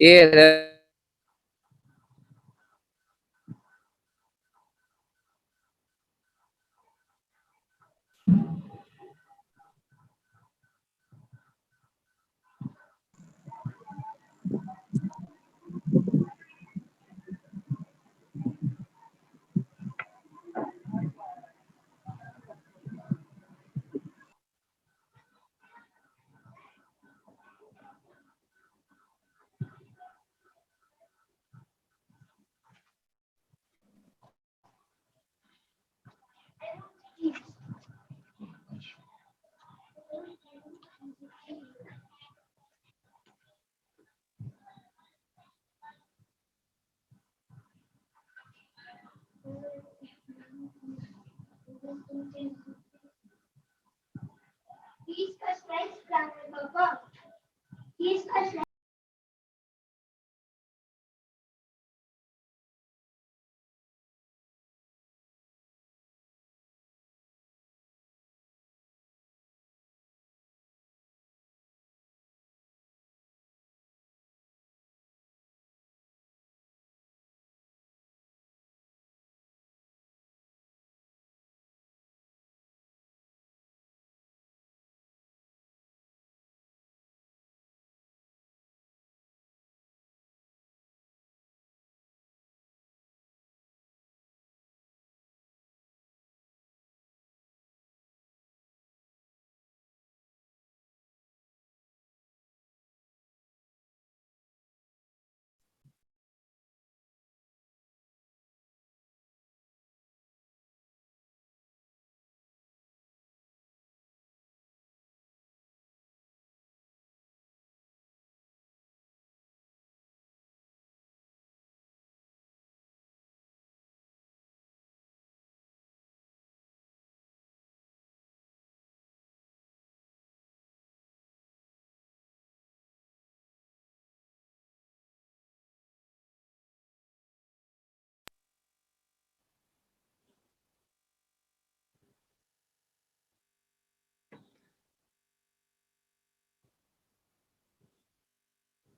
ए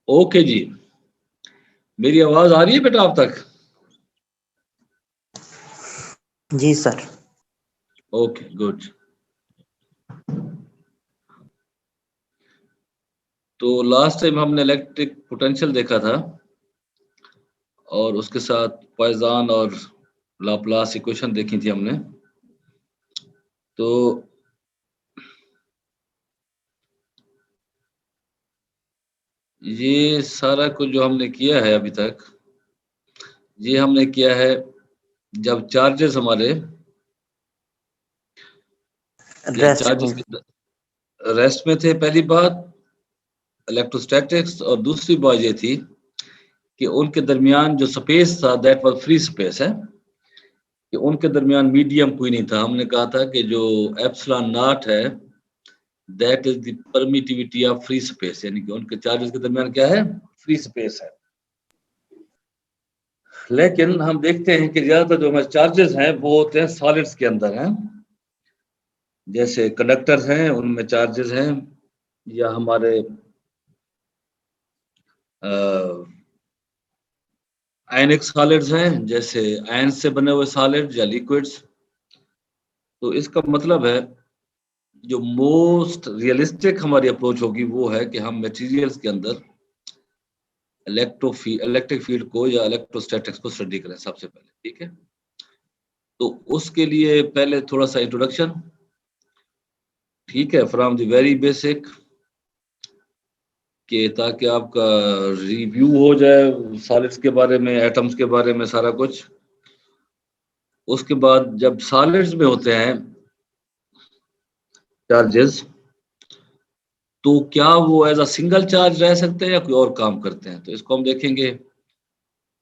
okay जी, मेरी आवाज आ रही है बेटा आप तक? जी सर। Okay good. तो लास्ट टाइम हमने इलेक्ट्रिक पोटेंशियल देखा था और उसके साथ पॉइसन और लाप्लास इक्वेशन देखी थी हमने। तो ये सारा कुछ जो हमने किया है अभी तक, ये हमने किया है जब चार्जेस हमारे रेस्ट में थे। पहली बात इलेक्ट्रोस्टैटिक्स, और दूसरी बात ये थी कि उनके दरमियान जो स्पेस था दैट वाज फ्री स्पेस है, कि उनके दरमियान मीडियम कोई नहीं था। हमने कहा था कि जो एप्सिलॉन नॉट है that is the permittivity of free space, यानी कि उनके चार्जेस के दरमियान क्या है, फ्री स्पेस है। लेकिन हम देखते हैं कि ज्यादातर जो हमारे चार्जेस हैं वो होते हैं सॉलिड्स के अंदर हैं, जैसे कंडक्टर्स हैं उनमें चार्जेस हैं, या हमारे आयनिक सॉलिड्स हैं जैसे आयन से बने हुए सॉलिड या लिक्विड्स। तो इसका मतलब है जो मोस्ट रियलिस्टिक हमारी अप्रोच होगी वो है कि हम मटेरियल्स के अंदर इलेक्ट्रिक फील्ड को या इलेक्ट्रोस्टैटिक्स को स्टडी करें सबसे पहले, ठीक है। तो उसके लिए पहले थोड़ा सा इंट्रोडक्शन, ठीक है, फ्रॉम द वेरी बेसिक, कि ताकि आपका रिव्यू हो जाए सॉलिड्स के बारे में, एटम्स के बारे में, सारा कुछ। उसके बाद जब सॉलिड्स में होते हैं चार्जेस, तो क्या वो एज अ सिंगल चार्ज रह सकते हैं या कोई और काम करते हैं, तो इसको हम देखेंगे।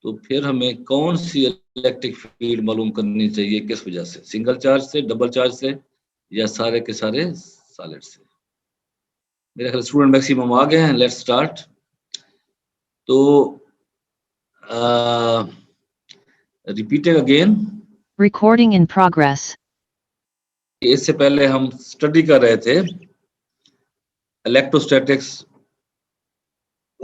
तो फिर हमें कौन सी इलेक्ट्रिक फील्ड मालूम करनी चाहिए, किस वजह से, सिंगल चार्ज से, डबल चार्ज से, या सारे के सारे सॉलिड से। मेरे ख्याल स्टूडेंट मैक्सिमम आ गए हैं, लेट्स स्टार्ट। तो repeating again, Recording in progress. इससे पहले हम स्टडी कर रहे थे इलेक्ट्रोस्टैटिक्स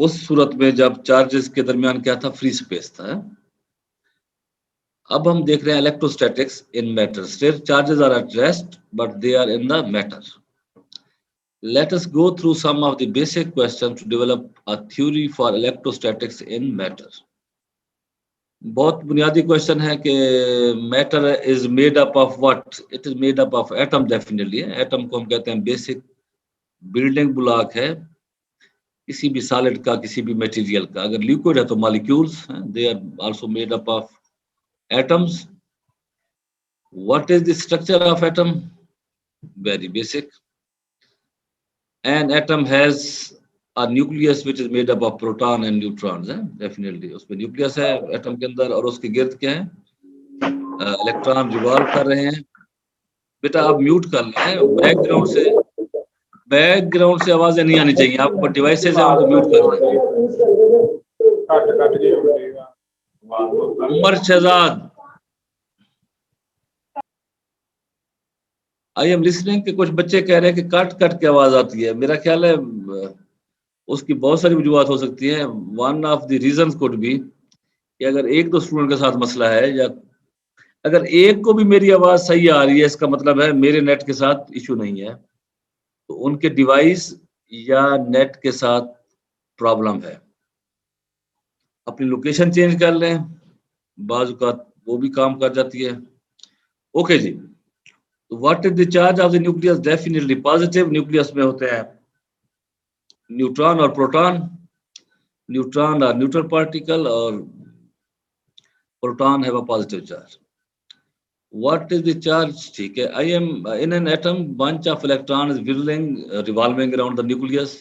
उस सूरत में जब चार्जेस के दरमियान क्या था, फ्री स्पेस था। अब हम देख रहे हैं electrostatics in matter. State charges are at rest but they are in the matter. Let us go through some of the basic questions to develop a theory for electrostatics in matter. बहुत बुनियादी question है कि matter is made up of what? It is made up of atom. Definitely atom को हम कहते हैं basic building block है किसी भी सॉलिड का, किसी भी मटेरियल का। अगर लिक्विड है तो मॉलिक्यूल्स हैं, they are also made up of atoms. What is the structure of atom? Very basic. An atom has a nucleus which is made up of proton and neutrons है, definitely उसमें nucleus है atom के अंदर, और उसके गिर्द क्या है, इलेक्ट्रॉन रिवॉल्व कर रहे हैं। बेटा आप म्यूट कर लें, बैकग्राउंड से आवाजें नहीं आनी चाहिए। आपको डिवाइसेस है उनको म्यूट कर लें। Umar Shahzad, I am listening के कुछ बच्चे कह रहे हैं कि कट कट के आवाज आती है। मेरा ख्याल है उसकी बहुत सारी वजूहत हो सकती है। One of the reasons could be कि अगर एक दो स्टूडेंट के साथ मसला है, या अगर एक को भी मेरी आवाज सही आ रही है, इसका मतलब है मेरे नेट के साथ इशू नहीं है, तो उनके डिवाइस या नेट के साथ प्रॉब्लम है। अपनी लोकेशन चेंज कर लें, बाजू का वो भी काम कर जाती है। ओके जी, तो what is the charge of the nucleus? Definitely positive. Nucleus में होते हैं न्यूट्रॉन और proton. Neutron are neutral particle और proton have a positive charge. What is the charge? ठीक है, I am in an atom, bunch of electron is revolving around the nucleus.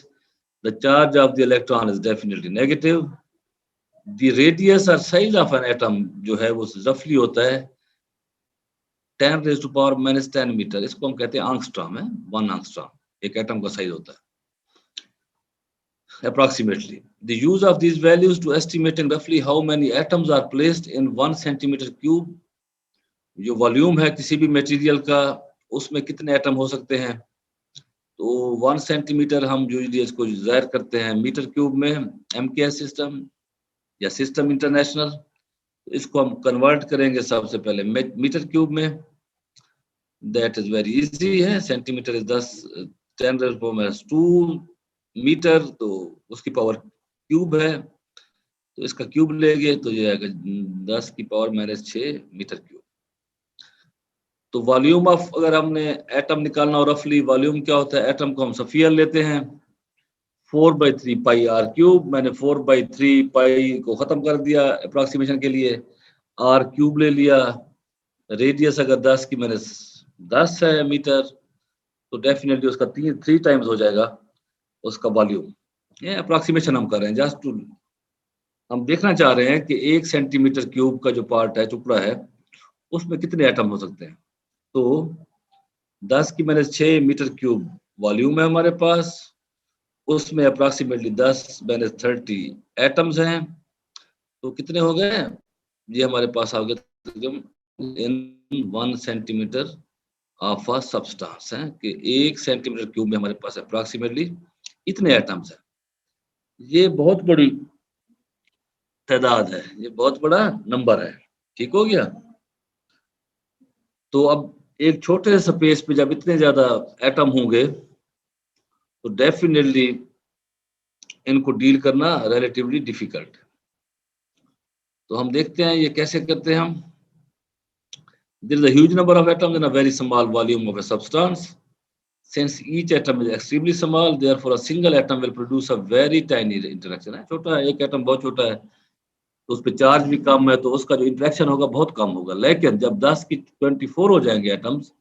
The charge of the electron is definitely negative. The radius or size of an atom जो है वो roughly होता है 10 raised to power minus 10 metre. इसको हम कहते हैं आंगस्ट्रॉम है, 1 आंगस्ट्रॉम एक एटम का साइज होता है approximately. The use of these values to estimating roughly how many atoms are placed in 1 centimeter cube. जो वॉल्यूम है किसी भी मटेरियल का, उसमें कितने एटम हो सकते हैं, तो 1 सेंटीमीटर हम जो इसको जाहिर करते हैं मीटर क्यूब में, MKS सिस्टम या सिस्टम इंटरनेशनल। तो इसको हम कन्वर्ट करेंगे सबसे पहले मीटर क्यूब में। दैट इज वेरी इजी है। सेंटीमीटर इज 10⁻², मीटर तो उसकी पावर क्यूब है, तो इसका क्यूब लेंगे तो ये आएगा 10⁻⁻6 मीटर क्यूब। तो वॉल्यूम ऑफ, अगर हमने एटम निकालना हो रफली, वॉल्यूम क्या होता है, एटम को हम सफियर लेते हैं 4/3 पाई आर क्यूब। मैंने 4/3 पाई को खत्म कर दिया अप्रोक्सीमेशन के लिए, आर क्यूब ले लिया। रेडियस अगर 10 की मैंने 10 है मीटर, तो डेफिनेटली उसका 3 टाइम्स हो जाएगा उसका वॉल्यूम। ये अप्रोक्सीमेशन हम कर रहे हैं, जस्ट टू हम देखना चाह रहे हैं कि 1 सेंटीमीटर क्यूब का जो पार्ट है, टुकड़ा है, उसमें कितने एटम हो सकते हैं। तो 10⁻6 मीटर क्यूब वॉल्यूम है हमारे पास, उसमें अप्रोक्सीमेटली 10⁻30 एटम्स हैं। तो कितने हो गए, ये हमारे पास आ गए इन 1 सेंटीमीटर ऑफ अ सब्सटेंस है कि 1 सेंटीमीटर क्यूब में हमारे पास अप्रोक्सीमेटली इतने एटम्स हैं। ये बहुत बड़ी तादाद है, ये बहुत बड़ा नंबर है। ठीक हो गया। तो अब एक छोटे से स्पेस पे जब इतने ज्यादा एटम होंगे तो डेफिनेटली इनको डील करना रिलेटिवली डिफिकल्ट है। तो हम देखते हैं ये कैसे करते हैं हम। There is a huge number of atoms in a very small volume of a substance. Since each atom is extremely small, therefore a single atom will produce a very tiny interaction. है छोटा है, एक atom बहुत छोटा है, तो उस पर चार्ज भी कम है, तो उसका जो इंटरेक्शन होगा बहुत कम होगा। लेकिन जब 10 की 24 हो जाएंगे एटम्स,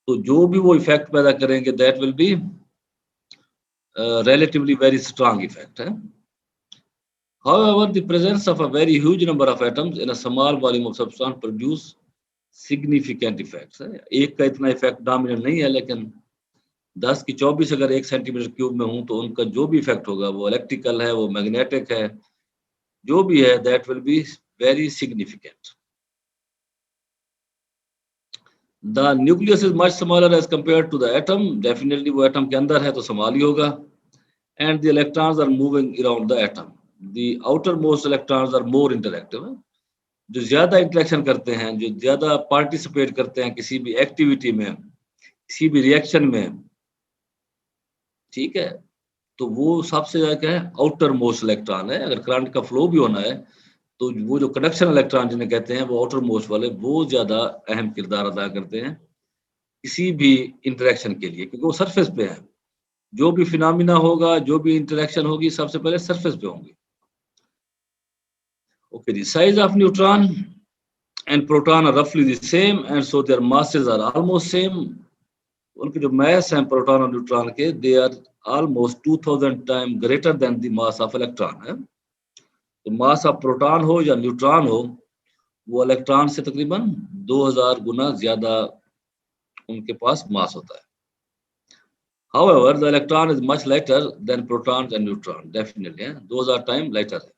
तो जो भी वो इफेक्ट पैदा करेंगे that will B relatively very strong effect है। However, the presence of a very huge number of atoms in a small volume of substance produce significant effects है। एक का इतना इफेक्ट डोमिनेंट नहीं है, लेकिन 10 की 24 अगर 1 सेंटीमीटर क्यूब में हूं, तो उनका जो भी इफेक्ट होगा वो इलेक्ट्रिकल है, वो मैग्नेटिक है, जो भी है that will be very significant. The nucleus is much smaller as compared to the atom. Definitely वो एटम के अंदर है तो स्मॉल ही होगा। and the electrons are moving around the atom. The outermost electrons are more interactive. जो ज्यादा interaction करते हैं, जो ज्यादा पार्टिसिपेट करते हैं किसी भी एक्टिविटी में, किसी भी रिएक्शन में, ठीक है, तो वो सबसे ज्यादा क्या है, आउटर मोस्ट इलेक्ट्रॉन है। अगर करंट का फ्लो भी होना है तो वो जो कंडक्शन इलेक्ट्रॉन जिन्हें कहते हैं, वो आउटर मोस्ट वाले, वो ज्यादा अहम किरदार अदा करते हैं किसी भी इंटरेक्शन के लिए, क्योंकि वो सरफेस पे है। जो भी फिनोमिना होगा, जो भी इंटरेक्शन होगी, सबसे पहले सरफेस पे होंगी। Okay, the size of neutron and proton are roughly the same, and so their masses are almost same. उनके जो mass हैं प्रोटॉन और न्यूट्रॉन के, they are almost 2000 times greater than the mass of electron है। तो mass of proton हो या neutron हो, वो इलेक्ट्रॉन से तकरीबन 2000 गुना ज्यादा उनके पास मास होता है। However, the electron is much lighter than protons and neutrons, definitely, 2000 times lighter है।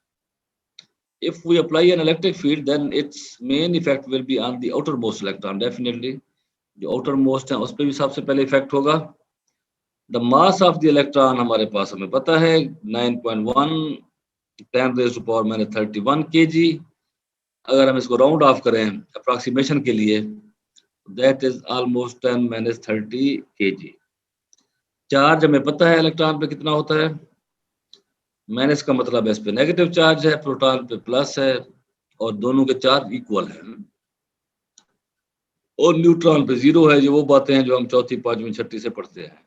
If we apply an electric field, then its main effect will be on the outermost electron, definitely. जो outermost है उस पर भी सबसे पहले effect होगा। The mass of the electron हमारे पास हमें पता है 9.1 10⁻31 kg। अगर हम इसको राउंड ऑफ करें अप्रोक्सीमेशन के लिए, that is almost 10⁻30 kg। Charge हमें पता है इलेक्ट्रॉन पे कितना होता है, माइनस का मतलब है इस पे नेगेटिव चार्ज है, प्रोटॉन पे प्लस है, और दोनों के चार्ज इक्वल है। और न्यूट्रॉन पे 0 है। जो वो बातें हैं जो हम चौथी, पांचवी, छठी से पढ़ते हैं।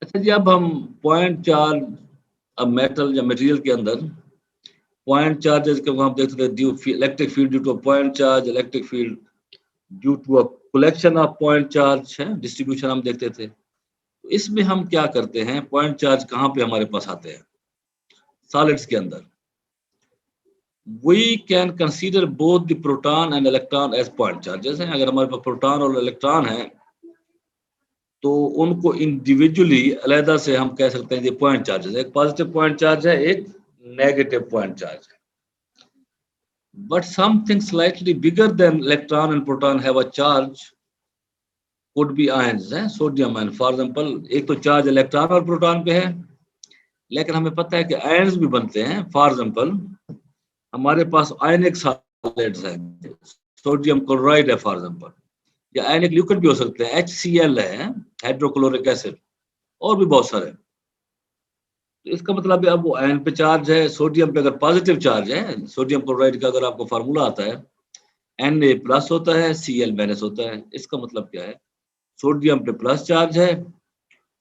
अच्छा जी, अब हम पॉइंट चार्ज, अब मेटल या मटेरियल के अंदर पॉइंट चार्जेस को हम देखते थे। Electric field due to point charge, electric field due to a collection of point charge है, डिस्ट्रीब्यूशन हम देखते थे। तो इसमें हम क्या करते हैं, पॉइंट चार्ज कहाँ पे हमारे पास आते हैं सॉलिड्स के अंदर। We can consider both the proton and electron as point charges हैं। अगर हमारे पास प्रोटॉन और इलेक्ट्रॉन है तो उनको इंडिविजुअली अलग से हम कह सकते हैं ये पॉइंट चार्जेस। एक पॉजिटिव पॉइंट चार्ज है, एक नेगेटिव पॉइंट चार्ज है। But something slightly bigger than electron and proton have a charge could be ions है, सोडियम आयन फॉर एग्जांपल। एक तो चार्ज इलेक्ट्रॉन और प्रोटॉन पे है, लेकिन हमें पता है कि आयन्स भी बनते हैं। फॉर एग्जांपल हमारे पास आयनिक सॉलिड्स है, सोडियम क्लोराइड है फॉर एग्जांपल, या आयनिक लिक्विड भी हो सकते हैं, HCl है, हाइड्रोक्लोरिक एसिड, और भी बहुत सारे। तो इसका मतलब है अब वो आयन पे चार्ज है। सोडियम पे अगर पॉजिटिव चार्ज है, सोडियम क्लोराइड का अगर आपको फार्मूला आता है, Na प्लस होता है, Cl माइनस होता है। इसका मतलब क्या है, सोडियम पे प्लस चार्ज है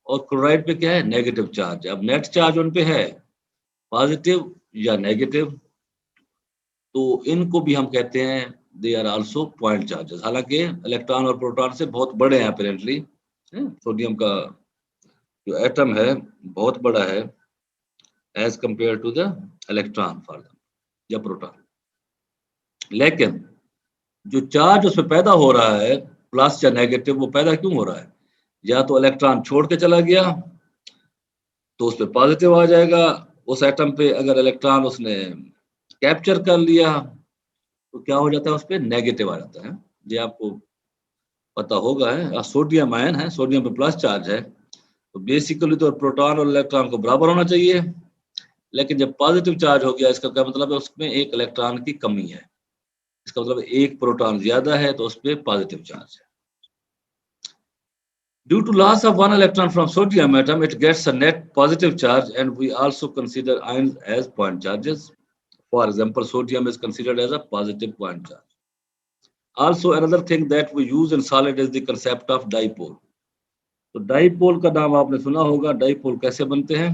और क्लोराइड पे क्या है, नेगेटिव चार्ज है। अब नेट चार्ज उन पे है पॉजिटिव या नेगेटिव, तो इनको भी हम कहते हैं they are also point charges. हालांकि इलेक्ट्रॉन और प्रोटॉन से बहुत बड़े हैं अपेरेंटली। सोडियम का जो एटम है बहुत बड़ा है as compare to the electron for या प्रोटॉन। लेकिन जो चार्ज उसमें पैदा हो रहा है प्लस या नेगेटिव, वो पैदा क्यों हो रहा है, या तो इलेक्ट्रॉन छोड़ के चला गया तो उस पर पॉजिटिव आ जाएगा उस एटम पे, अगर इलेक्ट्रॉन उसने कैप्चर कर लिया तो क्या हो जाता है, उस पर नेगेटिव आ जाता है। ये आपको पता होगा है। सोडियम आयन है, सोडियम पे प्लस चार्ज है, तो बेसिकली तो प्रोटॉन और इलेक्ट्रॉन को बराबर होना चाहिए, लेकिन जब पॉजिटिव चार्ज हो गया, इसका क्या मतलब है, उसमें एक इलेक्ट्रॉन की कमी है। इसका मतलब एक प्रोटॉन ज्यादा है तो उस पर पॉजिटिव चार्ज है। Due to loss of one electron from sodium atom, it gets a net positive charge, and we also consider ions as point charges. For example, sodium is considered as a positive point charge. Also, another thing that we use in solid is the concept of dipole. तो dipole का नाम आपने सुना होगा। Dipole कैसे बनते हैं,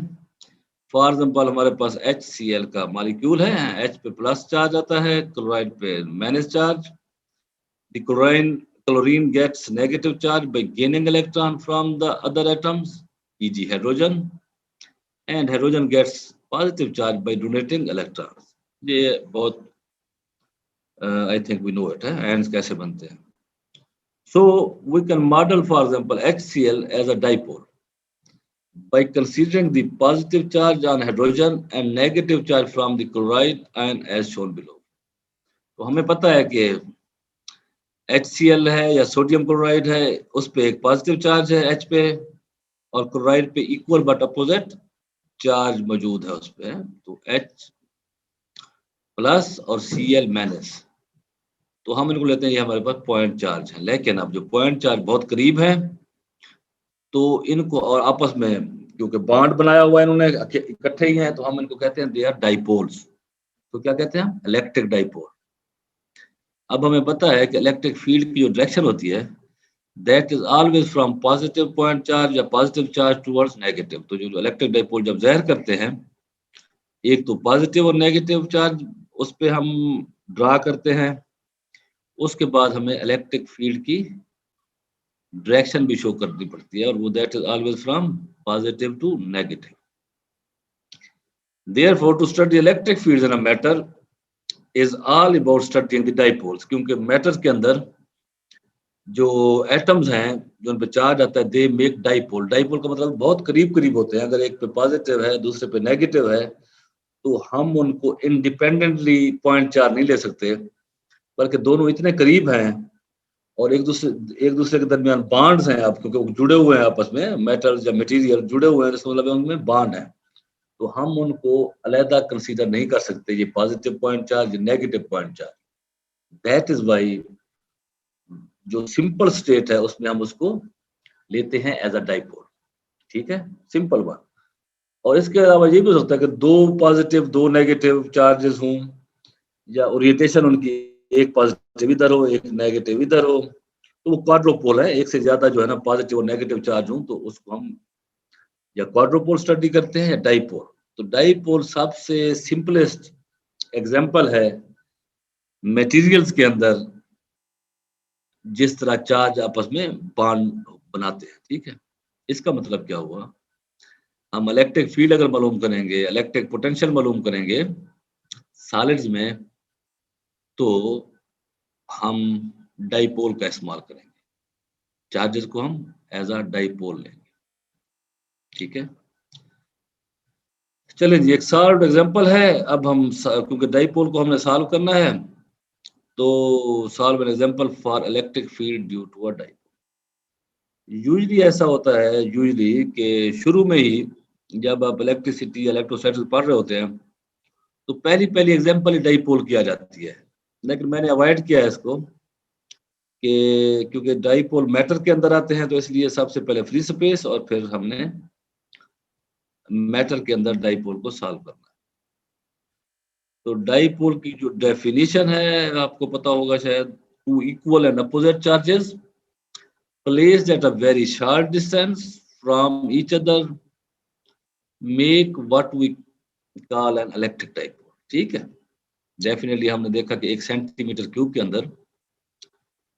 for example हमारे पास HCl का मॉलिक्यूल है, H पे प्लस चार्ज आता है, क्लोराइड पे minus charge. The chlorine gets negative charge by gaining electron from the other atoms, e.g. hydrogen, and hydrogen gets positive charge by donating electrons. ये बहुत I think we know it है, ions कैसे बनते हैं। So we can model, for example, HCl as a dipole by considering the positive charge on hydrogen and negative charge from the chloride ion as shown below. तो हमें पता है कि HCl है या सोडियम क्लोराइड है, उस पे एक पॉजिटिव चार्ज है H पे, और क्लोराइड पे इक्वल बट अपोजिट चार्ज मौजूद है उस पे, तो H प्लस और Cl माइनस, तो हम इनको लेते हैं ये हमारे पास पॉइंट चार्ज है। लेकिन अब जो पॉइंट चार्ज बहुत करीब है तो इनको और आपस में क्योंकि बॉन्ड बनाया हुआ है इन्होंने इकट्ठे ही हैं, तो हम इनको कहते हैं दे आर डाइपोल्स। तो क्या कहते हैं हम? Electric dipole. अब हमें पता है कि इलेक्ट्रिक फील्ड की जो डायरेक्शन होती है that is always from positive point charge या पॉजिटिव चार्ज टुवर्ड्स नेगेटिव। तो जो इलेक्ट्रिक डाइपोल जब ज़ाहिर करते हैं, एक तो पॉजिटिव और नेगेटिव चार्ज उस पे हम ड्रा करते हैं, उसके बाद हमें इलेक्ट्रिक फील्ड की डायरेक्शन भी शो करनी पड़ती है, और वो that is always from positive to negative. Therefore, to study electric fields in a matter is all about studying the dipoles, क्योंकि मैटर के अंदर जो एटम्स हैं जो उन पे चार्ज आता है दे मेक डाइपोल। डाइपोल का मतलब बहुत करीब करीब होते हैं। अगर एक पे पॉजिटिव है दूसरे पे नेगेटिव है तो हम उनको इंडिपेंडेंटली पॉइंट चार्ज नहीं ले सकते, बल्कि दोनों इतने करीब हैं और एक दूसरे के दरमियान बॉन्ड्स हैं, आप क्योंकि जुड़े हुए हैं आपस में, मेटल्स या मटेरियल जुड़े हुए हैं, इसका मतलब उनमें बॉन्ड है, तो हम उनको अलहदा कंसीडर नहीं कर सकते, ये positive point charge negative point charge. That is why जो सिंपल स्टेट है उसमें हम उसको लेते हैं एज अ डाइपोल। ठीक है, सिंपल वन। और इसके अलावा ये भी हो सकता है कि दो पॉजिटिव दो नेगेटिव चार्जेस हों, या ओरिएंटेशन उनकी एक पॉजिटिव इधर हो एक नेगेटिव इधर हो, तो वो क्वाड्रोपोल है। एक से ज्यादा जो है ना पॉजिटिव और नेगेटिव चार्ज हो तो उसको हम या क्वाड्रोपोल स्टडी करते हैं या डाइपोल। तो डाइपोल सबसे सिंपलेस्ट एग्जांपल है मटेरियल्स के अंदर जिस तरह चार्ज आपस में बॉन्ड बनाते हैं। ठीक है, इसका मतलब क्या हुआ, हम इलेक्ट्रिक फील्ड अगर मालूम करेंगे, इलेक्ट्रिक पोटेंशियल मालूम करेंगे सॉलिड्स में, तो हम डाइपोल का इस्तेमाल करेंगे, चार्जेस को हम एज अ डाइपोल लेंगे। ठीक है, चलिए जी, एक सॉल्व एग्जांपल है। अब हम क्योंकि डाइपोल को हमने सॉल्व करना है, तो solve an example for electric field due to a dipole. Usually ऐसा होता है कि शुरू में ही जब आप इलेक्ट्रिसिटी इलेक्ट्रोस्टैटिक्स पढ़ रहे होते हैं तो पहली पहली एग्जांपल ही डाइपोल की आ जाती है, लेकिन मैंने अवॉइड किया है इसको कि क्योंकि डाइपोल मैटर के अंदर आते हैं, तो इसलिए सबसे पहले फ्री स्पेस और फिर हमने मैटर के अंदर डाइपोल को सॉल्व करना है। तो डाइपोल की जो डेफिनेशन है आपको पता होगा शायद, two equal and opposite charges placed at a very short distance from each other make what we call an electric dipole। ठीक है, डेफिनेटली हमने देखा कि 1 सेंटीमीटर क्यूब के अंदर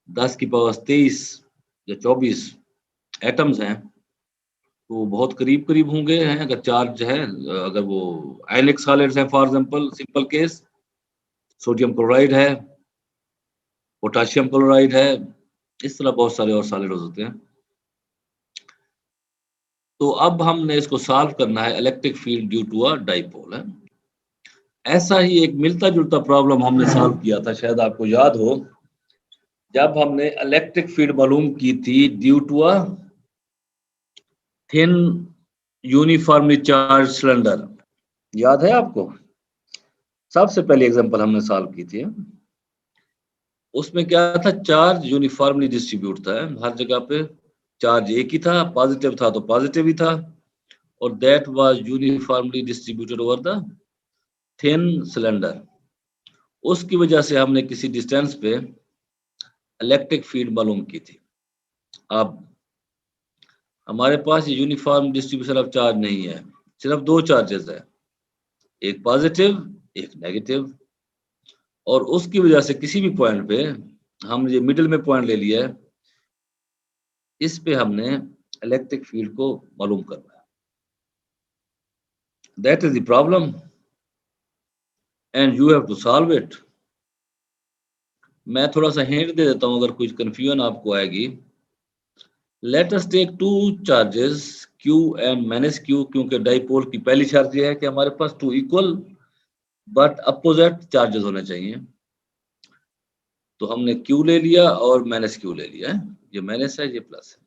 10 की पावर 23 या 24 एटम्स हैं, तो बहुत करीब करीब होंगे हैं अगर चार्ज है, अगर वो आयनिक सॉलिड्स हैं, for example simple case sodium chloride है, पोटाशियम क्लोराइड है, इस तरह बहुत सारे और सॉलिड्स होते हैं। तो अब हमने इसको सॉल्व करना है electric field due to a dipole है। ऐसा ही एक मिलता जुलता प्रॉब्लम हमने सॉल्व किया था, शायद आपको याद हो, जब हमने इलेक्ट्रिक फील्ड मालूम की थी due to a thin uniformly charge cylinder. याद है आपको? सबसे पहली एग्जांपल हमने सॉल्व की थी, उसमें क्या था, चार्ज यूनिफॉर्मली डिस्ट्रीब्यूट था, हर जगह पे चार्ज एक ही था, पॉजिटिव था तो पॉजिटिव ही था, और that was uniformly distributed over the thin cylinder. उसकी वजह से हमने किसी डिस्टेंस पे इलेक्ट्रिक फील्ड मालूम की थी। अब हमारे पास यूनिफॉर्म डिस्ट्रीब्यूशन ऑफ चार्ज नहीं है, सिर्फ दो चार्जेस है, एक पॉजिटिव एक नेगेटिव, और उसकी वजह से किसी भी पॉइंट पे हम ये मिडिल में पॉइंट ले लिया है, इस पे हमने इलेक्ट्रिक फील्ड को मालूम करना है। That is the problem and you have to solve it. मैं थोड़ा सा हिंट दे देता हूं अगर कुछ कंफ्यूजन आपको आएगी। Let us take two charges Q and minus Q, क्योंकि डाइपोल की पहली शर्त यह है कि हमारे पास two equal but opposite charges होने चाहिए। तो हमने Q ले लिया और माइनस Q ले लिया है, ये माइनस है ये प्लस है।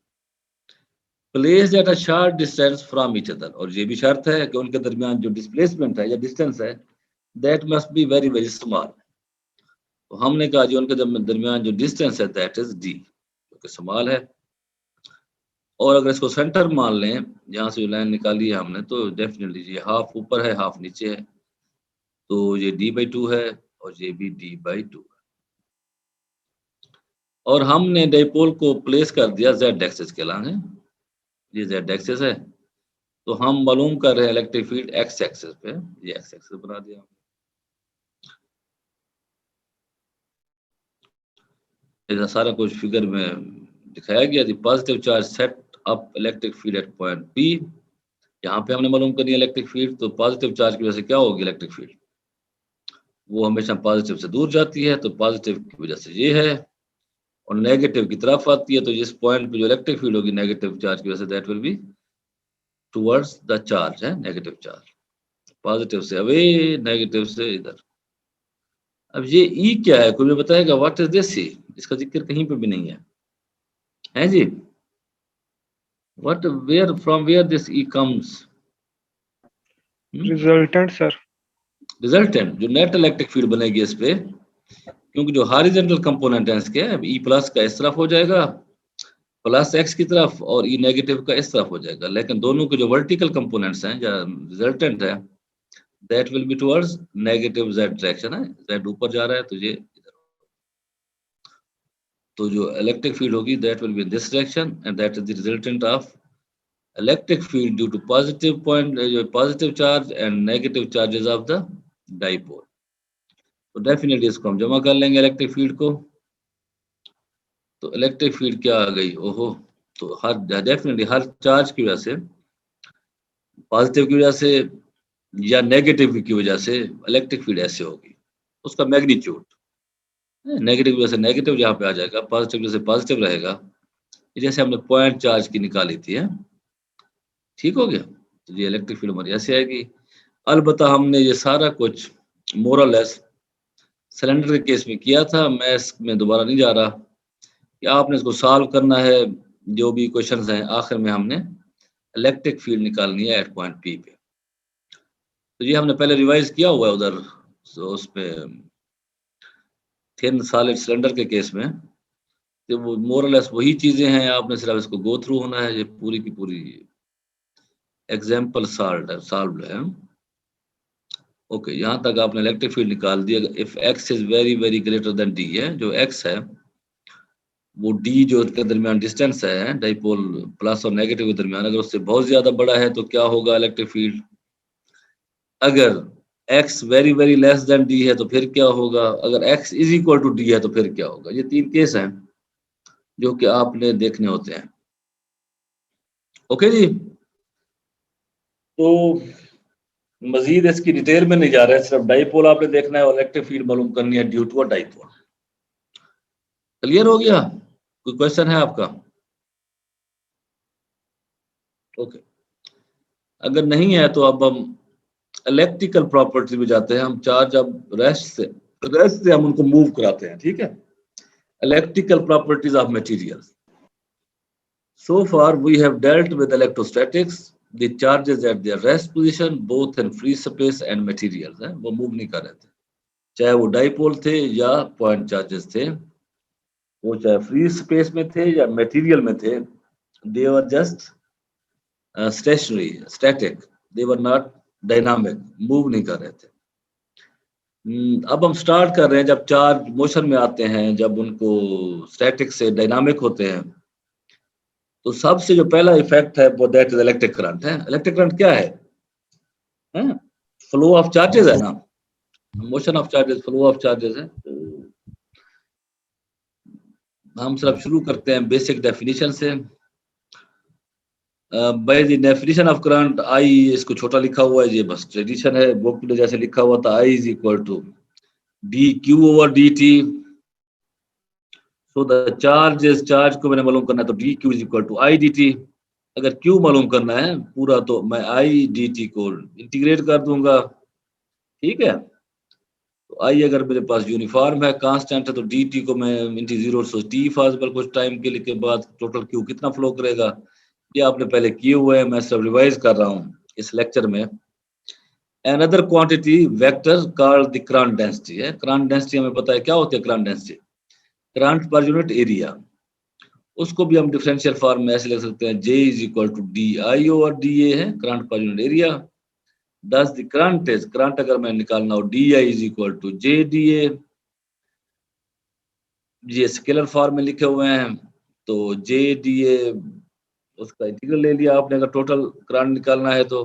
Placed at a short distance from each other, और ये भी शर्त है कि उनके दरमियान जो डिस्प्लेसमेंट है या डिस्टेंस है that must be very very small. तो हमने कहा जी उनके दरमियान जो डिस्टेंस है दैट इज डी, जो कि स्मॉल है। और अगर इसको सेंटर मान लें, जहाँ से जो लाइन निकाली है हमने, तो डेफिनेटली ये हाफ ऊपर है हाफ नीचे है, तो ये d/2 है और ये भी d/2 है। और हमने डाइपोल को प्लेस कर दिया z एक्सिस के लाने, ये z एक्सिस है, तो हम मालूम कर रहे हैं इलेक्ट्रिक फील्ड x एक्सिस पे, ये x एक्सिस बना दिया। ऐसा सारा कुछ फिगर में दिखाया गया। The positive charge set up electric field at point P, यहाँ पे हमने मालूम करनी है इलेक्ट्रिक फील्ड, तो पॉजिटिव चार्ज की वजह से क्या होगी इलेक्ट्रिक फील्ड, वो हमेशा पॉजिटिव से दूर जाती है, तो पॉजिटिव की वजह से ये है, और नेगेटिव की तरफ आती है, तो इस पॉइंट पे जो इलेक्ट्रिक फील्ड होगी नेगेटिव चार्ज की वजह say that will be towards the charge, है नेगेटिव चार्ज, पॉजिटिव से अवे नेगेटिव से इधर। अब ये ई क्या है, कोई भी बताएगा व्हाट इज दिस ई, इसका जिक्र कहीं पे भी नहीं है जी। What where from where this E comes, resultant sir. Resultant, जो नेट इलेक्ट्रिक फील्ड बनेगी इस पे, क्योंकि जो हॉरिजॉन्टल कंपोनेंट है इसके, ई प्लस का इस तरफ हो जाएगा प्लस एक्स की तरफ, और ई नेगेटिव का इस तरफ हो जाएगा, लेकिन दोनों के जो वर्टिकल कंपोनेंट्स हैं या रिजल्टेंट है that will be towards negative z direction है, z ऊपर जा रहा है तो ये इधर, तो जो इलेक्ट्रिक फील्ड होगी that will be in this direction and that is the resultant of electric field due to positive point, जो positive charge and negative charges of the dipole. तो डेफिनेटली इसको हम जमा कर लेंगे इलेक्ट्रिक फील्ड को, तो इलेक्ट्रिक फील्ड क्या आ गई, ओहो, तो हर डेफिनेटली हर चार्ज की वजह से, पॉजिटिव की वजह से या नेगेटिव की वजह से इलेक्ट्रिक फील्ड ऐसे होगी, उसका मैग्नीट्यूड नेगेटिव की वजह से नेगेटिव यहाँ पे आ जाएगा, पॉजिटिव की वजह से पॉजिटिव रहेगा, जैसे हमने पॉइंट चार्ज की निकाली थी है, ठीक हो गया। तो ये इलेक्ट्रिक फील्ड हमारी ऐसे आएगी। अलबत्ता हमने ये सारा कुछ मोरलेस सिलेंडर के केस में किया था, मैं इसमें दोबारा नहीं जा रहा, कि आपने इसको सॉल्व करना है, जो भी क्वेश्चंस हैं आखिर में हमने इलेक्ट्रिक फील्ड निकालनी है एट पॉइंट P पे। तो ये हमने पहले रिवाइज किया हुआ है उधर, तो उस पे थिन सॉलिड सिलेंडर के केस में, तो वो मोरलेस वही चीजें हैं, आपने सिर्फ इसको गो थ्रू होना है, ये पूरी की पूरी एग्जाम्पल सॉल्व है। ओके, यहाँ तक आपने इलेक्ट्रिक फील्ड निकाल दिया। If x is very very greater than d है, जो x है वो d जो के दरमियान डिस्टेंस है डाइपोल प्लस और नेगेटिव के दरमियान, अगर उससे बहुत ज्यादा बड़ा है तो क्या होगा इलेक्ट्रिक फील्ड, अगर x very very less than d है तो फिर क्या होगा, अगर x is equal to d है तो फिर क्या होगा। ये तीन केस हैं जो कि आपने देखने होते हैं। ओके जी, तो मजीद इसकी डिटेल में नहीं जा रहा है, सिर्फ डाइपोल आपने देखना है और इलेक्ट्रिक फील्ड मालूम करनी है due to a dipole. Clear हो गया, कोई क्वेश्चन है आपका? ओके, अगर नहीं है तो अब हम इलेक्ट्रिकल प्रॉपर्टी में जाते हैं। हम चार्ज अब रेस्ट से हम उनको मूव कराते हैं, ठीक है। Electrical properties of materials. So far we have dealt with electrostatics, the charges at their rest position both in free space and materials है, वो मूव नहीं कर रहे थे, चाहे वो डाइपोल थे या पॉइंट चार्जेस थे, वो चाहे फ्री स्पेस में थे या मटेरियल में थे, they were just stationary, static, they were not dynamic, move नहीं कर रहे थे। अब हम स्टार्ट कर रहे हैं, जब चार्ज मोशन में आते हैं, जब उनको स्टैटिक से डायनामिक होते हैं, तो सबसे जो पहला इफेक्ट है वो दैट इज इलेक्ट्रिक करंट है। इलेक्ट्रिक करंट क्या है? फ्लो ऑफ चार्जेस है ना, motion of charges, flow of charges है। हम सिर्फ शुरू करते हैं बेसिक डेफिनेशन से। By the definition of current, I इसको छोटा लिखा हुआ है, ये बस ट्रेडिशन है, बुक में जैसे लिखा हुआ था I is equal to d q over d t. So the charge को मैंने मालूम करना है तो d q is equal to I d t. अगर क्यू मालूम करना है पूरा तो मैं आई डी टी को इंटीग्रेट कर दूंगा, ठीक है। तो आई अगर मेरे पास यूनिफॉर्म है, कांस्टेंट है, तो डी टी को मैं इंटी जीरो से टी पॉसिबल कुछ टाइम के लिए के बाद टोटल क्यू कितना फ्लो करेगा ये आपने पहले किए हुए हैं, मैं सिर्फ रिवाइज कर रहा हूँ इस लेक्चर में। Another quantity vector called the current density है। current density हमें पता है क्या होती है current density, current per unit area। उसको भी हम डिफरेंशियल फॉर्म में ऐसे लिख सकते हैं, J is equal to DI over DA है करंट पर यूनिट एरिया। दस द करंट इज, करंट अगर मैं निकालना हो, DI is equal to JDA। ये स्केलर फॉर्म में लिखे हुए हैं, तो JDA उसका इंटीग्रल ले लिया आपने अगर टोटल करंट निकालना है तो।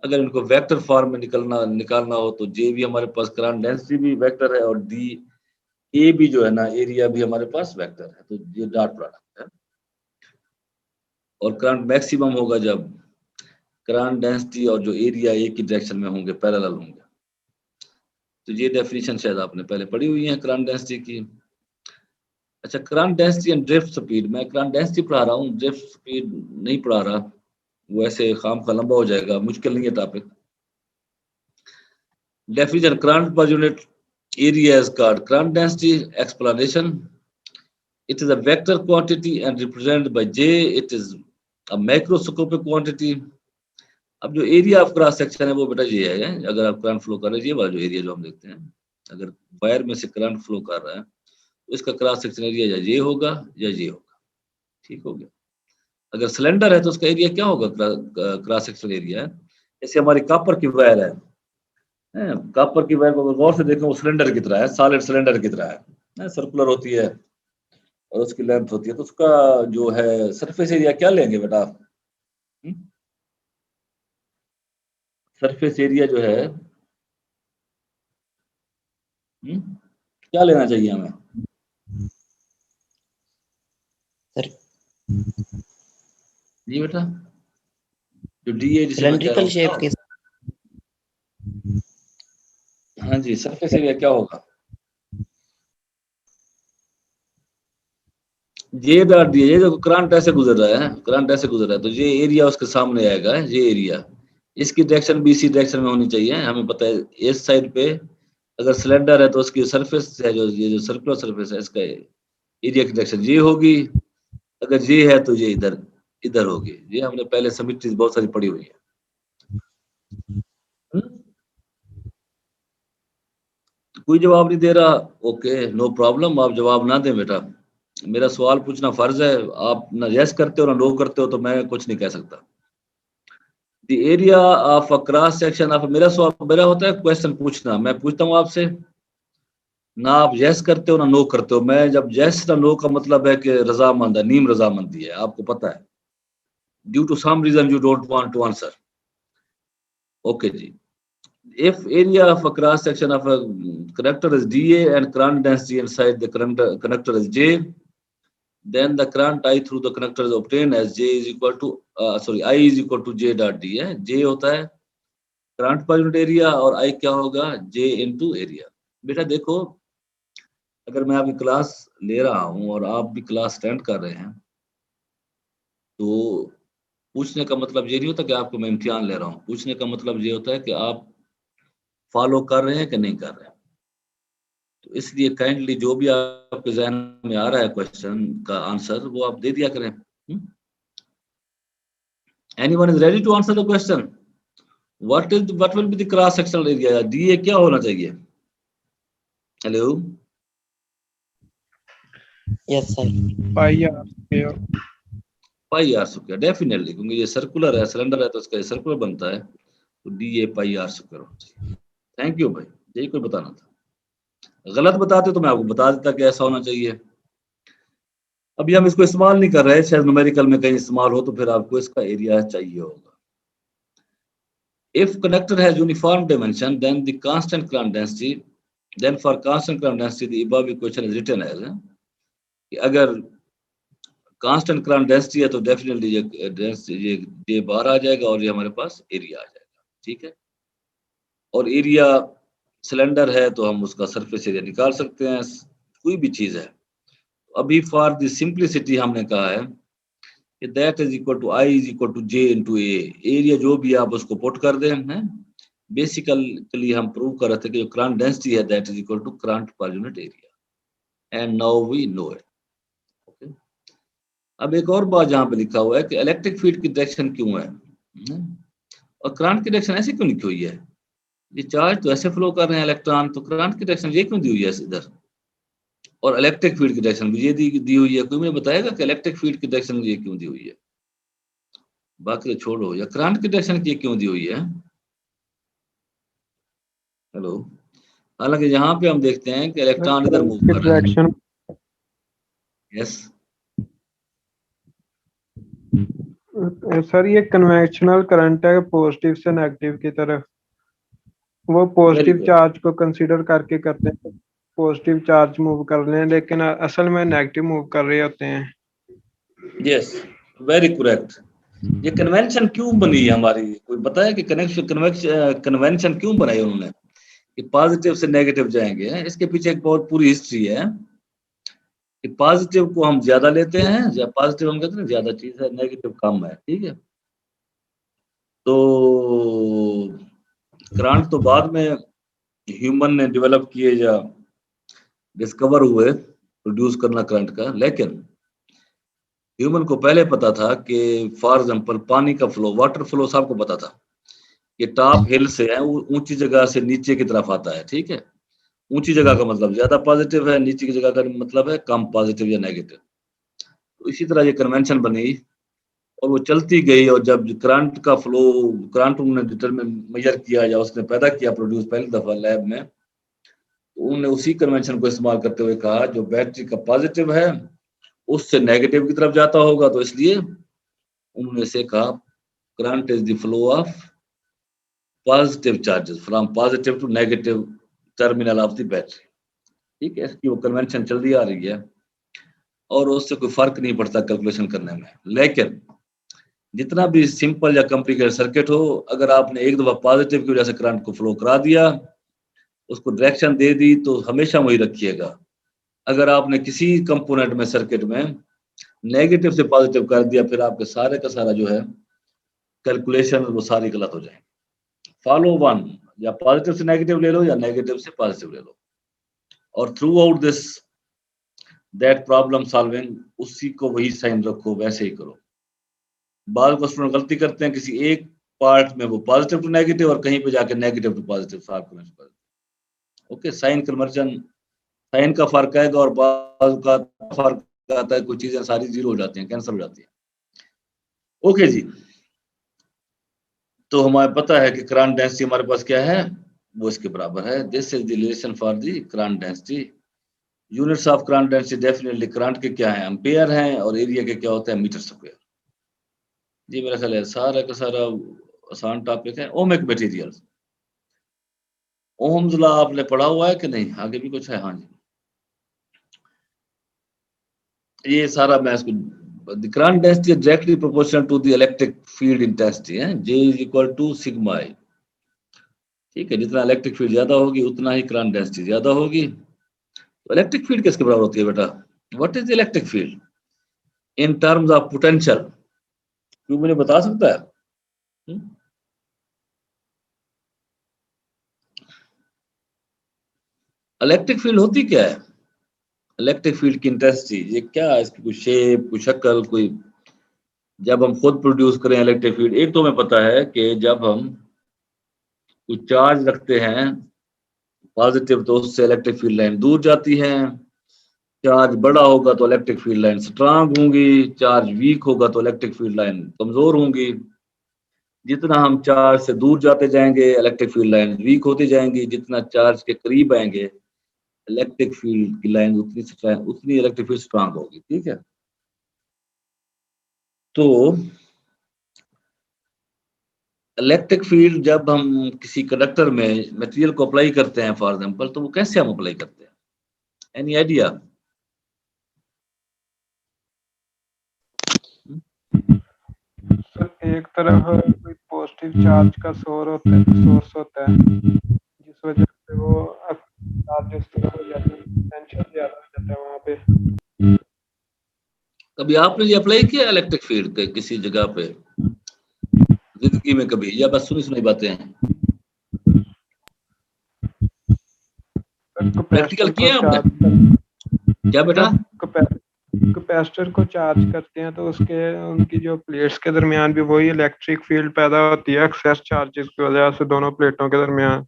अगर इनको वेक्टर फॉर्म में निकालना हो तो J भी हमारे पास करंट डेंसिटी भी वेक्टर है, और DA भी जो है ना एरिया भी हमारे पास वेक्टर है, तो ये डॉट प्रोडक्ट है। और करंट मैक्सिमम होगा जब करंट डेंसिटी और जो एरिया एक ही डायरेक्शन में होंगे, पैरेलल होंगे। तो ये डेफिनेशन शायद आपने पहले पढ़ी हुई है करंट डेंसिटी की। अच्छा, current density and drift speed, मैं करंट डेंसिटी पढ़ा रहा हूँ, ड्रिफ्ट स्पीड नहीं पढ़ा रहा, वो ऐसे खाम खा लंबा हो जाएगा, मुश्किल नहीं है टॉपिक। डेफिनेशन, करंट पर unit area is called current density. Explanation, it is a vector quantity and represented by J. It is a macroscopic quantity. अब जो एरिया ऑफ क्रॉस सेक्शन है वो बेटा ये है, अगर आप करंट फ्लो कर रहे हैं, ये वाला जो एरिया जो हम देखते हैं, अगर वायर में से करंट फ्लो कर रहा है तो इसका क्रॉस सेक्शन एरिया या ये होगा या ये होगा, ठीक हो गया। अगर सिलेंडर है तो उसका एरिया क्या होगा, क्रॉस सेक्शन एरिया। जैसे हमारी कॉपर की वायर है, कॉपर की वायर को अगर गौर से देखें वो सिलेंडर की तरह है, सॉलिड सिलेंडर की तरह है, सर्कुलर होती है और उसकी लेंथ होती है, तो उसका जो है सरफेस एरिया क्या लेंगे बेटा आप? सरफेस एरिया जो है क्या लेना चाहिए हमें? सर जी बेटा, जो DA जिसे मैं कह रहा सिलेंड्रिकल शेप हूँ, के। हाँ जी, सरफेस एरिया क्या होगा? ये डॉट दिया, ये जो करंट ऐसे गुजर रहा है, करंट ऐसे गुजर रहा है, तो ये एरिया उसके सामने आएगा, ये एरिया, इसकी डायरेक्शन BC डायरेक्शन में होनी चाहिए। हमें पता है इस साइड पे अगर सिलेंडर है तो उसकी सरफेस है, जो ये जो सर्कुलर सरफेस है, इसका एरिया की डायरेक्शन ये होगी। अगर ये है तो ये इधर इधर होगी। ये हमने पहले सिमेट्रीज बहुत सारी पढ़ी हुई है। कोई जवाब नहीं दे रहा, ओके नो प्रॉब्लम, आप जवाब ना दें बेटा, मेरा सवाल पूछना फर्ज है, आप ना यस करते हो ना नो करते हो तो मैं कुछ नहीं कह सकता। The area of a cross section of, मेरा सवाल, मेरा होता है क्वेश्चन पूछना, मैं पूछता हूँ आपसे, ना आप यस करते हो ना नो करते हो। मैं जब यस ना नो का मतलब है कि रजामंद है, नीम रजामंदी है, आपको पता है, due to some reason you don't want to answer. Okay जी, if area of a cross section of a conductor is dA and current density inside the conductor is J, then the current I through the conductor is obtained as J is equal to I is equal to J dot D है। J होता है current पर unit area और I क्या होगा, J into area. बेटा देखो, अगर मैं आपकी क्लास ले रहा हूँ और आप भी क्लास अटेंड कर रहे हैं, तो पूछने का मतलब ये नहीं होता कि आपको मैं इम्तिहान ले रहा हूँ, पूछने का मतलब ये होता है कि आप फॉलो कर रहे हैं कि नहीं कर रहे हैं। तो इसलिए काइंडली जो भी आपके जहन में आ रहा है क्वेश्चन का आंसर, वो आप दे दिया करें। Anyone is ready to answer the question? What will be the cross sectional area, DA क्या होना चाहिए? Hello, yes sir. Pi r square, definitely, क्योंकि ये सर्कुलर है, सिलेंडर है तो इसका सर्कुलर बनता है, तो DA पाई आर स्क्वायर होना चाहिए। थैंक यू भाई, यही कोई बताना था, गलत बताते तो मैं आपको बता देता कि ऐसा होना चाहिए। अभी हम इसको इस्तेमाल नहीं कर रहे, शायद न्यूमेरिकल में कहीं इस्तेमाल हो तो फिर आपको इसका एरिया चाहिए होगा। If conductor has uniform dimension, then the constant current density, then for constant current density, the above equation is written as, कि अगर constant current density है तो डेफिनेटली ये बाहर आ जाएगा और ये हमारे पास एरिया आ जाएगा, ठीक है। और एरिया सिलेंडर है तो हम उसका सरफेस एरिया निकाल सकते हैं, कोई भी चीज है। अभी फॉर द सिंप्लिसिटी हमने कहा है कि that is equal to I is equal to J into A, area जो भी आप उसको पुट कर दें, हैं बेसिकली हम प्रूव कर रहे थे कि जो करंट डेंसिटी है that is equal to current पर unit area, and now we know it. Okay, अब एक और बात जहाँ पे लिखा हुआ है कि इलेक्ट्रिक फील्ड की डायरेक्शन क्यों है, और करंट की डायरेक्शन ऐसे क्यों लिखी हुई है? ये चार्ज तो ऐसे फ्लो कर रहे हैं इलेक्ट्रॉन, तो करंट की डायरेक्शन ये क्यों दी हुई है इधर? और इलेक्ट्रिक फील्ड की डायरेक्शन भी ये दी हुई है। कोई मुझे बताएगा कि इलेक्ट्रिक फील्ड की डायरेक्शन ये क्यों दी हुई है? बाकी तो छोड़ो, या करंट की डायरेक्शन ये क्यों दी हुई है? हेलो, हालांकि यहाँ पे हम देखते हैं कि इलेक्ट्रॉन इधर मूव कर रहे हैं। यस सर, ये कन्वेंशनल करंट है पॉजिटिव से नेगेटिव की तरफ। वो पॉजिटिव चार्ज को कंसीडर करके करते हैं, पॉजिटिव चार्ज मूव कर रहे हैं, लेकिन असल में नेगेटिव मूव कर रहे होते हैं। Yes, very correct. ये कन्वेंशन क्यों बनी है हमारी? कोई बताया कि कन्वेंशन क्यों बनाई उन्होंने कि पॉजिटिव से नेगेटिव जाएंगे? इसके पीछे एक बहुत पूरी हिस्ट्री है कि पॉजिटिव को हम ज्यादा लेते हैं, या पॉजिटिव हम कहते हैं ज्यादा चीज है, नेगेटिव कम है, ठीक है। तो करंट तो बाद में ह्यूमन ने डेवलप किए या डिस्कवर हुए प्रोड्यूस करना करंट का, लेकिन ह्यूमन को पहले पता था कि फॉर एग्जांपल पानी का फ्लो, वाटर फ्लो सबको पता था कि टॉप हिल से है, ऊंची जगह से नीचे की तरफ आता है, ठीक है। ऊंची जगह का मतलब ज्यादा पॉजिटिव है, नीचे की जगह का मतलब है कम पॉजिटिव या नेगेटिव। तो इसी तरह ये कन्वेंशन बनी और वो चलती गई, और जब करंट का फ्लो, करंट उन्होंने डिटरमिन मेजर किया या उसने पैदा किया प्रोड्यूस पहली दफा लैब में, तो उन्होंने उसी कन्वेंशन को इस्तेमाल करते हुए कहा जो बैटरी का पॉजिटिव है उससे नेगेटिव की तरफ जाता होगा, तो इसलिए उन्होंने इसे कहा current is the flow of positive charges from positive to negative terminal of the battery, ठीक है। इसकी वो कन्वेंशन चलती आ रही है और उससे कोई फर्क नहीं पड़ता कैलकुलेशन करने में। लेकिन जितना भी सिंपल या कॉम्प्लिकेटेड सर्किट हो, अगर आपने एक दफा पॉजिटिव की वजह से करंट को फ्लो करा दिया, उसको डायरेक्शन दे दी, तो हमेशा वही रखिएगा। अगर आपने किसी कंपोनेंट में सर्किट में नेगेटिव से पॉजिटिव कर दिया, फिर आपके सारे का सारा जो है कैलकुलेशन वो सारी गलत हो जाएंगे। फॉलो वन, या पॉजिटिव से नेगेटिव ले लो या नेगेटिव से पॉजिटिव ले लो, और through out this that problem solving उसी को वही साइन रखो, वैसे ही करो। बाद को स्टूडेंट गलती करते हैं, किसी एक पार्ट में वो पॉजिटिव टू नेगेटिव और कहीं पे जाके नेगेटिव टू पॉजिटिव सॉल्व करना। ओके, साइन कन्वर्जन, साइन का फर्क आएगा और बाद का फर्क आता है, कुछ चीजें सारी जीरो हो जाती हैं, कैंसिल हो जाती हैं। ओके जी, तो हमें पता है कि करंट डेंसिटी हमारे पास क्या है, वो इसके बराबर है। This is the relation for the current density. Units of current density definitely current के क्या है, एम्पेयर हैं, और एरिया के क्या होता है, मीटर स्क्वायर। जी मेरा ख्याल है सारा का सारा आसान टॉपिक है। ओमिक मटेरियल, ओम्स लॉ आपने पढ़ा हुआ है कि नहीं? आगे भी कुछ है? हाँ जी, ये सारा मैं इसको, the current density is directly proportional to the electric field intensity है, J is equal to sigma I, ठीक है। जितना इलेक्ट्रिक फील्ड ज्यादा होगी उतना ही करंट डेंसिटी ज्यादा होगी। तो इलेक्ट्रिक फील्ड किसके बराबर होती है बेटा? What is the electric field in terms of potential? क्यों मुझे बता सकता है? इलेक्ट्रिक फील्ड होती क्या है? इलेक्ट्रिक फील्ड की इंटेंसिटी ये क्या है, इसकी कोई शेप, कोई शक्ल, कोई, जब हम खुद प्रोड्यूस करें इलेक्ट्रिक फील्ड, एक तो हमें पता है कि जब हम कोई चार्ज रखते हैं पॉजिटिव तो उससे इलेक्ट्रिक फील्ड लाइन दूर जाती है। चार्ज बड़ा होगा तो इलेक्ट्रिक फील्ड लाइन स्ट्रांग होंगी, चार्ज वीक होगा तो इलेक्ट्रिक फील्ड लाइन कमजोर होंगी। जितना हम चार्ज से दूर जाते जाएंगे इलेक्ट्रिक फील्ड लाइन वीक होती जाएंगी, जितना चार्ज के करीब आएंगे इलेक्ट्रिक फील्ड की लाइन उतनी इलेक्ट्रिक फील्ड स्ट्रांग होगी, ठीक है। तो इलेक्ट्रिक फील्ड जब हम किसी कंडक्टर में मटेरियल को अप्लाई करते हैं फॉर एग्जांपल, तो वो कैसे हम अप्लाई करते हैं? Any idea? एक तरफ कोई पॉजिटिव चार्ज का सोर्स होता है जिस वजह से वो चार्ज इस तरह हो जाता है, पोटेंशियल ज्यादा हो जाता है वहां पे। कभी आपने ये अप्लाई किया इलेक्ट्रिक फील्ड के किसी जगह पे जिंदगी में कभी, या बस सुनी सुनी बातें हैं? प्रैक्टिकल किया आपने? क्या बेटा? कैपेसिटर को चार्ज करते हैं तो उसके उनकी जो प्लेट्स के दरमियान भी वही इलेक्ट्रिक फील्ड पैदा होती है एक्सेस चार्जेस की वजह से दोनों प्लेटों के दरमियान।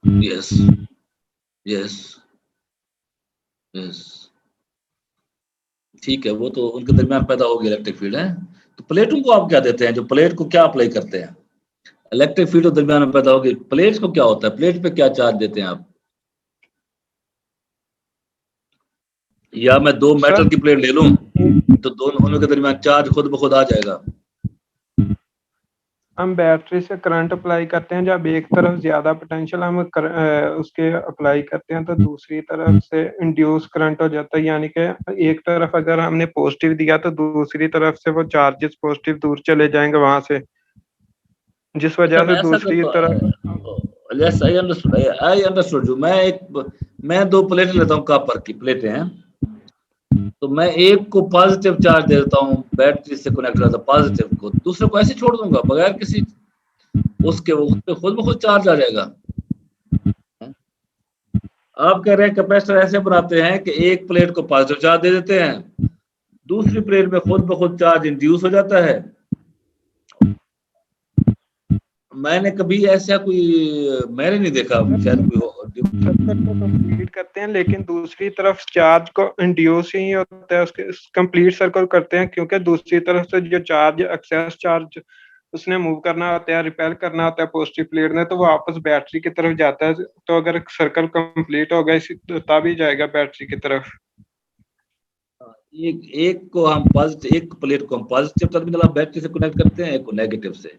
यस यस यस, ठीक है, वो तो उनके दरमियान पैदा होगी इलेक्ट्रिक फील्ड है। तो प्लेटों को आप क्या देते हैं, जो प्लेट को क्या अप्लाई करते हैं? इलेक्ट्रिक फील्ड दरमियान में पैदा होगी, प्लेट को क्या होता है, प्लेट पे क्या चार्ज देते हैं आप? या मैं दो मेटल की प्लेट ले लूं तो दोनों के दरमियान चार्ज खुद ब खुद आ जाएगा। हम बैटरी से करंट अप्लाई करते हैं, जब एक तरफ ज्यादा पोटेंशियल हम उसके अप्लाई करते हैं तो दूसरी तरफ से इंड्यूस करंट हो जाता है, यानी कि एक तरफ अगर हमने पॉजिटिव दिया तो दूसरी तरफ से वो चार्जेस पॉजिटिव दूर चले जाएंगे वहां से, जिस वजह से दूसरी तरफ। यस आई अंडरस्टूड जो मैं दो प्लेट लेता हूँ, कॉपर की प्लेटें हैं, तो मैं एक को पॉजिटिव चार्ज दे देता हूँ, बैटरी से कनेक्ट रहता पॉजिटिव को, दूसरे को ऐसे छोड़ दूंगा बगैर किसी उसके, उस पे खुद ब खुद चार्ज आ जाएगा। आप कह रहे हैं कैपेसिटर ऐसे बनाते हैं कि एक प्लेट को पॉजिटिव चार्ज दे देते हैं, दूसरी प्लेट में खुद ब खुद चार्ज इंड्यूस हो जाता है। मैंने कभी ऐसा मैंने नहीं देखा, शायद कोई सर्किट को कंप्लीट करते हैं लेकिन दूसरी तरफ चार्ज को इंड्यूस ही होता है, उसके कंप्लीट सर्कल करते हैं, क्योंकि दूसरी तरफ से जो चार्ज एक्सेस चार्ज उसने मूव करना होता है, रिपेल करना होता है पॉजिटिव प्लेट ने, तो वो वापस बैटरी की तरफ जाता है। तो अगर सर्कल कंप्लीट हो गया इसी तभी जाएगा बैटरी की तरफ। एक को हम पॉजिटिव, एक प्लेट को हम पॉजिटिव टर्मिनल ऑफ बैटरी से कनेक्ट करते हैं, एक को नेगेटिव से,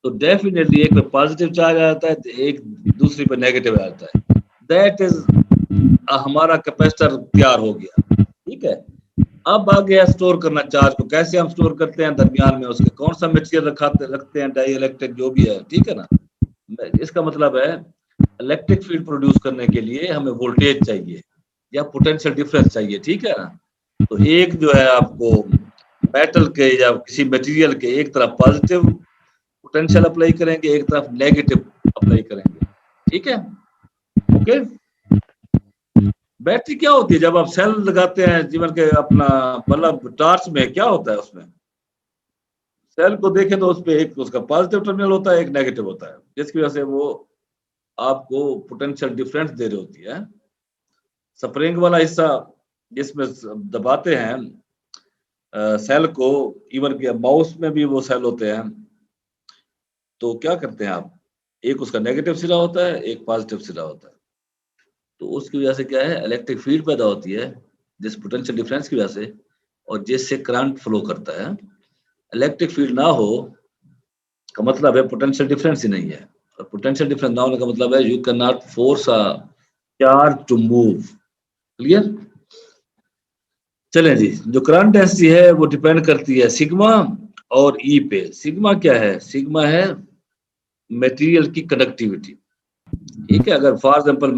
तो डेफिनेटली एक पे पॉजिटिव चार्ज आ जाता है तो एक दूसरी पे नेगेटिव आ जाता है। दैट इज हमारा कैपेसिटर तैयार हो गया, ठीक है। अब आ गया स्टोर करना चार्ज को, कैसे हम स्टोर करते हैं, दरमियान में उसके कौन सा मटेरियल रखते हैं, डाई इलेक्ट्रिक जो भी है, ठीक है ना। इसका मतलब है इलेक्ट्रिक फील्ड प्रोड्यूस करने के लिए हमें वोल्टेज चाहिए या पोटेंशियल डिफरेंस चाहिए, ठीक है ना। तो एक जो है आपको मेटल के या किसी मटेरियल के एक तरफ पॉजिटिव पोटेंशियल अप्लाई करेंगे, एक तरफ नेगेटिव अप्लाई करेंगे, ठीक है, ओके। बैटरी क्या होती है, जब आप सेल लगाते हैं जीवन के अपना मतलब टॉर्च में क्या होता है, उसमें सेल को देखें तो उसपे एक उसका पॉजिटिव टर्मिनल होता है, एक नेगेटिव होता है, जिसकी वजह से वो आपको पोटेंशियल डिफरेंस दे रही होती है। स्प्रिंग वाला हिस्सा जिसमें दबाते हैं सेल को, इवन के माउस में भी वो सेल होते हैं, तो क्या करते हैं आप, एक उसका नेगेटिव सिरा होता है, एक पॉजिटिव सिरा होता है, तो उसकी वजह से क्या है, इलेक्ट्रिक फील्ड पैदा होती है जिस पोटेंशियल डिफरेंस की वजह से, और जिससे करंट फ्लो करता है। इलेक्ट्रिक फील्ड ना हो का मतलब है पोटेंशियल डिफरेंस ही नहीं है, और पोटेंशियल डिफरेंस ना होने का मतलब है you can not force a charge to move. Clear? चलें जी, जो करंट डेंसिटी है वो डिपेंड करती है सिग्मा और ई पे। सिग्मा क्या है, सिग्मा है मटेरियल की कंडक्टिविटी, ठीक है। अगर फॉर एग्जांपल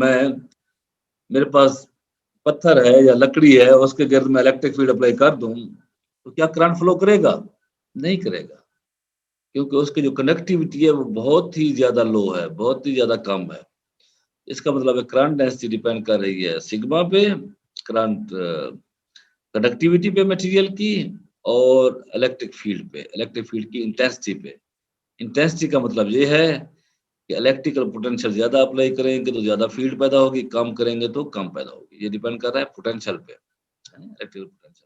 मेरे पास पत्थर है या लकड़ी है, उसके गिर्द मैं इलेक्ट्रिक फील्ड अप्लाई कर दूं तो क्या करंट फ्लो करेगा? नहीं करेगा, क्योंकि उसकी जो कंडक्टिविटी है वो बहुत ही ज्यादा लो है, बहुत ही ज्यादा कम है। इसका मतलब है करंट डेंसिटी डिपेंड कर रही है सिग्मा पे, करंट कंडक्टिविटी पे मटेरियल की, और इलेक्ट्रिक फील्ड पे, इलेक्ट्रिक फील्ड की इंटेंसिटी पे। इंटेंसिटी का मतलब ये है कि इलेक्ट्रिकल पोटेंशियल ज्यादा अप्लाई करेंगे तो ज्यादा फील्ड पैदा होगी, कम करेंगे तो कम पैदा होगी। ये डिपेंड कर रहा है पोटेंशियल पे, इलेक्ट्रिकल पोटेंशियल।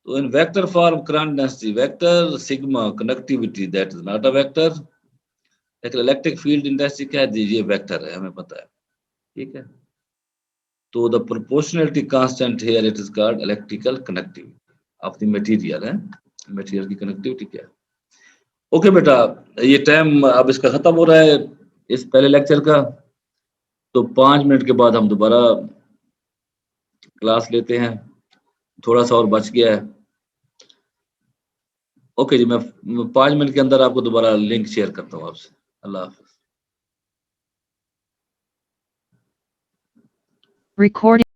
तो इन vector form current density vector, sigma conductivity that is not a vector, लेकिन इलेक्ट्रिक फील्ड इंटेंसिटी क्या है, ये वेक्टर है, हमें पता है, ठीक है। तो the proportionality constant here it is called electrical conductivity of the material है, मटेरियल की कंडक्टिविटी क्या है। ओके बेटा, ये टाइम अब इसका खत्म हो रहा है इस पहले लेक्चर का, तो 5 मिनट के बाद हम दोबारा क्लास लेते हैं, थोड़ा सा और बच गया है। ओके जी, मैं 5 मिनट के अंदर आपको दोबारा लिंक शेयर करता हूँ आपसे। अल्लाह हाफिज। Recording